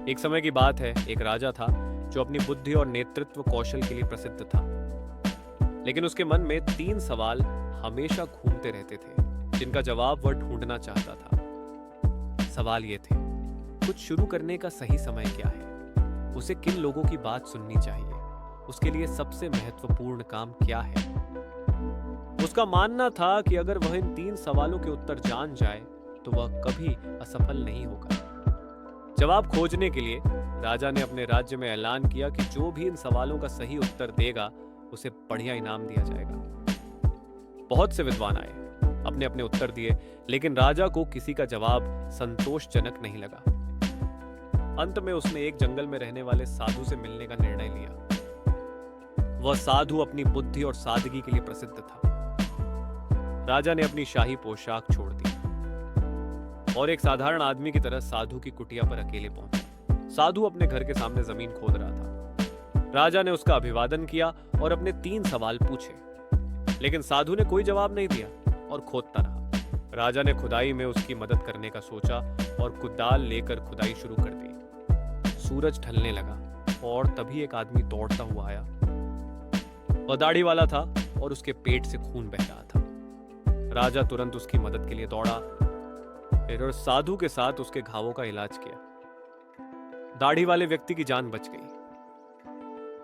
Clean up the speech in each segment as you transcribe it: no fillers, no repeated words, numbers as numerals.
एक समय की बात है, एक राजा था जो अपनी बुद्धि और नेतृत्व कौशल के लिए प्रसिद्ध था। लेकिन उसके मन में 3 सवाल हमेशा घूमते रहते थे, जिनका जवाब वह ढूंढना चाहता था। सवाल ये थे, कुछ शुरू करने का सही समय क्या है? उसे किन लोगों की बात सुननी चाहिए? उसके लिए सबसे महत्वपूर्ण काम क्या है? उसका मानना था कि अगर वह इन 3 सवालों के उत्तर जान जाए तो वह कभी असफल नहीं होगा। जवाब खोजने के लिए राजा ने अपने राज्य में ऐलान किया कि जो भी इन सवालों का सही उत्तर देगा उसे बढ़िया इनाम दिया जाएगा। बहुत से विद्वान आए, अपने अपने उत्तर दिए, लेकिन राजा को किसी का जवाब संतोषजनक नहीं लगा। अंत में उसने एक जंगल में रहने वाले साधु से मिलने का निर्णय लिया। वह साधु अपनी बुद्धि और सादगी के लिए प्रसिद्ध था। राजा ने अपनी शाही पोशाक छोड़ दी और एक साधारण आदमी की तरह साधु की कुटिया पर अकेले पहुंचा। साधु अपने घर के सामने जमीन खोद रहा था। राजा ने उसका अभिवादन किया और अपने 3 सवाल पूछे, लेकिन साधु ने कोई जवाब नहीं दिया और खोदता रहा। राजा ने खुदाई में उसकी मदद करने का सोचा और कुदाल लेकर खुदाई शुरू कर दी। सूरज ढलने लगा और तभी एक आदमी दौड़ता हुआ आया। वह दाढ़ी वाला था और उसके पेट से खून बह रहा था। राजा तुरंत उसकी मदद के लिए दौड़ा और साधु के साथ उसके घावों का इलाज किया। दाढ़ी वाले व्यक्ति की जान बच गई।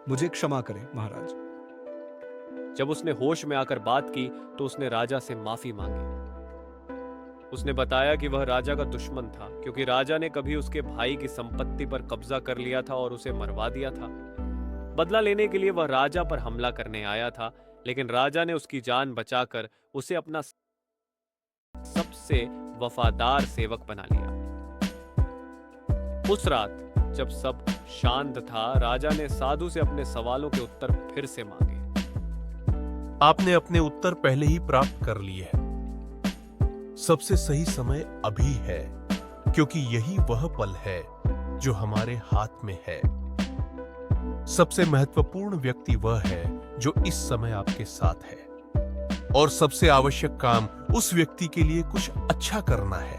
मुझे क्षमा करें महाराज। जब उसने होश में आकर बात की तो उसने राजा से माफी मांगी। उसने बताया कि वह राजा का दुश्मन था, क्योंकि राजा ने कभी उसके भाई की संपत्ति पर कब्जा कर लिया था और उसे मरवा दिया था। बदला लेने के लिए वह राजा पर हमला करने आया था, लेकिन राजा ने उसकी जान बचाकर उसे अपना सबसे वफादार सेवक बना लिया। उस रात जब सब शांत था, राजा ने साधु से अपने सवालों के उत्तर फिर से मांगे। आपने अपने उत्तर पहले ही प्राप्त कर लिए हैं। सबसे सही समय अभी है, क्योंकि यही वह पल है जो हमारे हाथ में है। सबसे महत्वपूर्ण व्यक्ति वह है जो इस समय आपके साथ है, और सबसे आवश्यक काम उस व्यक्ति के लिए कुछ अच्छा करना है।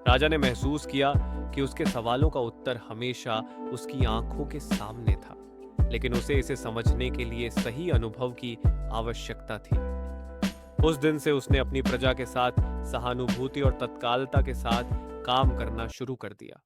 राजा ने महसूस किया कि उसके सवालों का उत्तर हमेशा उसकी आंखों के सामने था, लेकिन उसे इसे समझने के लिए सही अनुभव की आवश्यकता थी। उस दिन से उसने अपनी प्रजा के साथ सहानुभूति और तत्कालता के साथ काम करना शुरू कर दिया।